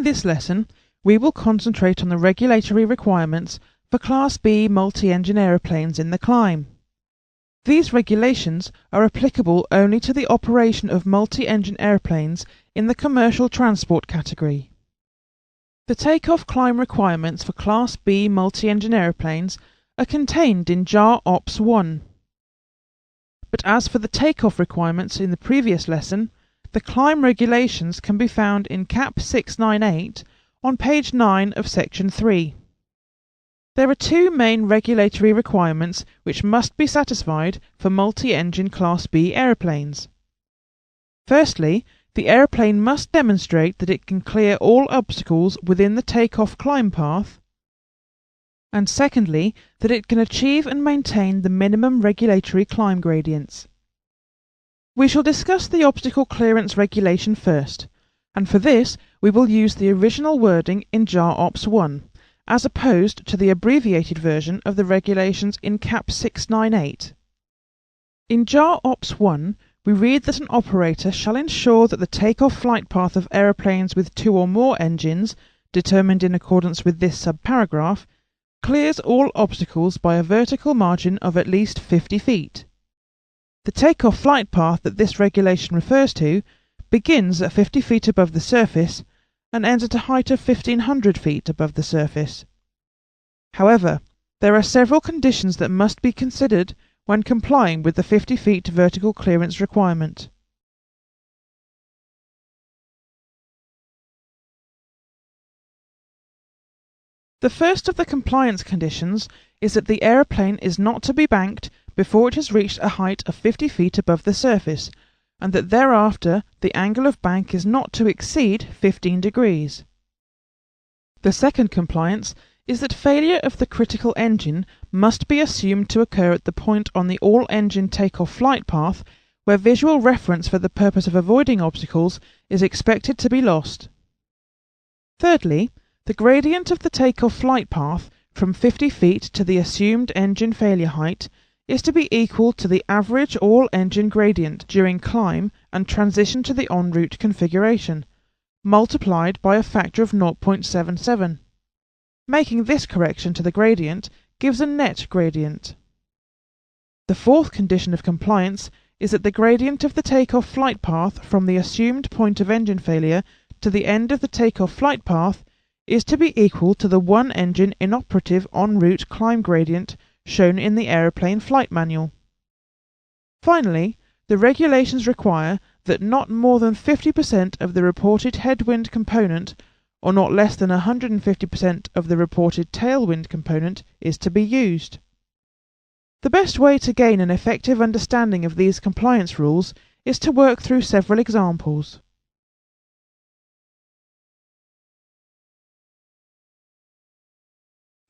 In this lesson, we will concentrate on the regulatory requirements for Class B multi-engine aeroplanes in the climb. These regulations are applicable only to the operation of multi-engine aeroplanes in the commercial transport category. The takeoff climb requirements for Class B multi-engine aeroplanes are contained in JAR Ops 1. But as for the takeoff requirements in the previous lesson, the climb regulations can be found in CAP 698 on page 9 of section 3. There are two main regulatory requirements which must be satisfied for multi-engine Class B aeroplanes. Firstly, the aeroplane must demonstrate that it can clear all obstacles within the takeoff climb path, and secondly, that it can achieve and maintain the minimum regulatory climb gradients. We shall discuss the obstacle clearance regulation first, and for this we will use the original wording in JAR Ops 1, as opposed to the abbreviated version of the regulations in CAP 698. In JAR Ops 1, we read that an operator shall ensure that the takeoff flight path of aeroplanes with 2 or more engines, determined in accordance with this subparagraph, clears all obstacles by a vertical margin of at least 50 feet. The takeoff flight path that this regulation refers to begins at 50 feet above the surface and ends at a height of 1,500 feet above the surface. However, there are several conditions that must be considered when complying with the 50 feet vertical clearance requirement. The first of the compliance conditions is that the aeroplane is not to be banked before it has reached a height of 50 feet above the surface, and that thereafter the angle of bank is not to exceed 15 degrees. The second compliance is that failure of the critical engine must be assumed to occur at the point on the all-engine takeoff flight path where visual reference for the purpose of avoiding obstacles is expected to be lost. Thirdly, the gradient of the takeoff flight path from 50 feet to the assumed engine failure height is to be equal to the average all-engine gradient during climb and transition to the en route configuration, multiplied by a factor of 0.77. Making this correction to the gradient gives a net gradient. The fourth condition of compliance is that the gradient of the takeoff flight path from the assumed point of engine failure to the end of the takeoff flight path is to be equal to the one engine inoperative en route climb gradient shown in the aeroplane flight manual. Finally, the regulations require that not more than 50% of the reported headwind component, or not less than 150% of the reported tailwind component, is to be used. The best way to gain an effective understanding of these compliance rules is to work through several examples.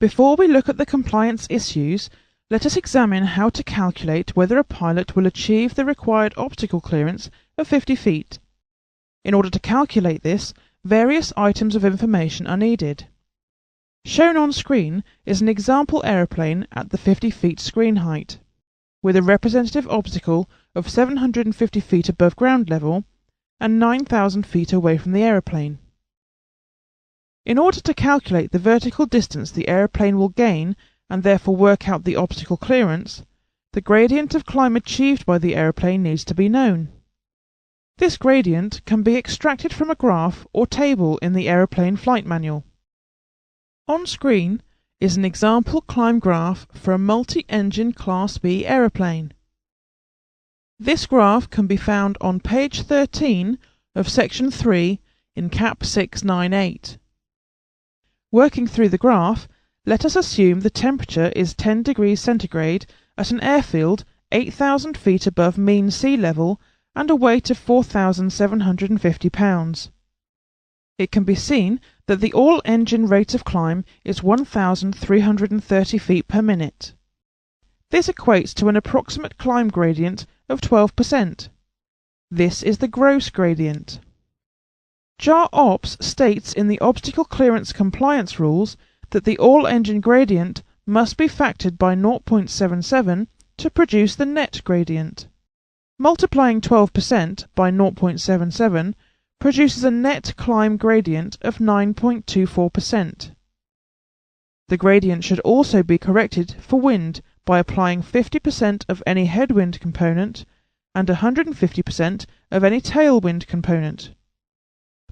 Before we look at the compliance issues, let us examine how to calculate whether a pilot will achieve the required obstacle clearance of 50 feet. In order to calculate this, various items of information are needed. Shown on screen is an example aeroplane at the 50 feet screen height, with a representative obstacle of 750 feet above ground level and 9,000 feet away from the aeroplane. In order to calculate the vertical distance the aeroplane will gain and therefore work out the obstacle clearance, the gradient of climb achieved by the aeroplane needs to be known. This gradient can be extracted from a graph or table in the aeroplane flight manual. On screen is an example climb graph for a multi-engine Class B aeroplane. This graph can be found on page 13 of section 3 in CAP 698. Working through the graph, let us assume the temperature is 10 degrees centigrade at an airfield 8,000 feet above mean sea level and a weight of 4,750 pounds. It can be seen that the all-engine rate of climb is 1,330 feet per minute. This equates to an approximate climb gradient of 12%. This is the gross gradient. JAR Ops states in the obstacle clearance compliance rules that the all-engine gradient must be factored by 0.77 to produce the net gradient. Multiplying 12% by 0.77 produces a net climb gradient of 9.24%. The gradient should also be corrected for wind by applying 50% of any headwind component and 150% of any tailwind component.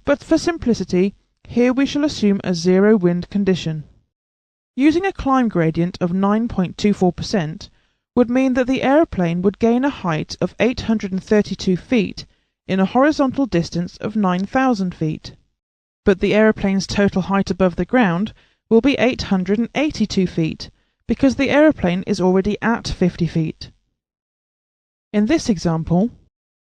But for simplicity, here we shall assume a zero wind condition. Using a climb gradient of 9.24% would mean that the aeroplane would gain a height of 832 feet in a horizontal distance of 9,000 feet. But the aeroplane's total height above the ground will be 882 feet, because the aeroplane is already at 50 feet. In this example,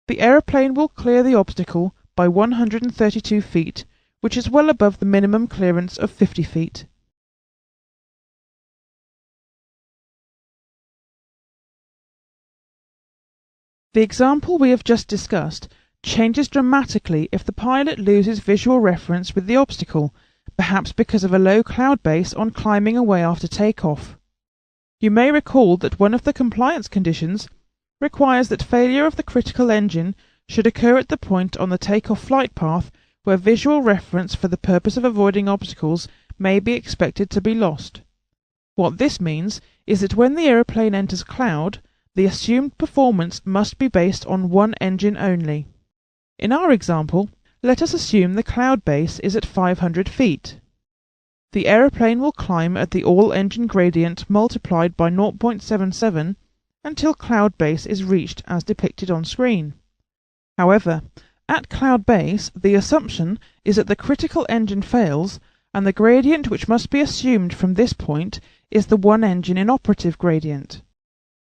the aeroplane will clear the obstacle by 132 feet, which is well above the minimum clearance of 50 feet. The example we have just discussed changes dramatically if the pilot loses visual reference with the obstacle, perhaps because of a low cloud base on climbing away after takeoff. You may recall that one of the compliance conditions requires that failure of the critical engine should occur at the point on the takeoff flight path where visual reference for the purpose of avoiding obstacles may be expected to be lost. What this means is that when the aeroplane enters cloud, the assumed performance must be based on one engine only. In our example, let us assume the cloud base is at 500 feet. The aeroplane will climb at the all-engine gradient multiplied by 0.77 until cloud base is reached as depicted on screen. However, at cloud base, the assumption is that the critical engine fails, and the gradient which must be assumed from this point is the one engine inoperative gradient.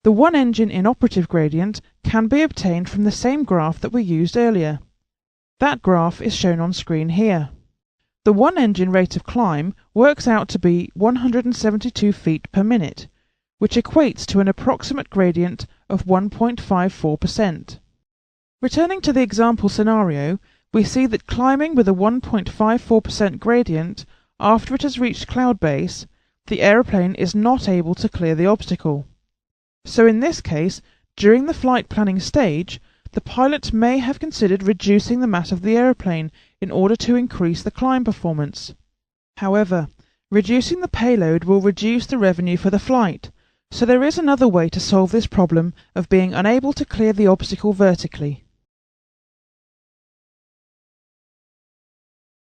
The one engine inoperative gradient can be obtained from the same graph that we used earlier. That graph is shown on screen here. The one engine rate of climb works out to be 172 feet per minute, which equates to an approximate gradient of 1.54%. Returning to the example scenario, we see that climbing with a 1.54% gradient after it has reached cloud base, the aeroplane is not able to clear the obstacle. So in this case, during the flight planning stage, the pilot may have considered reducing the mass of the aeroplane in order to increase the climb performance. However, reducing the payload will reduce the revenue for the flight, so there is another way to solve this problem of being unable to clear the obstacle vertically.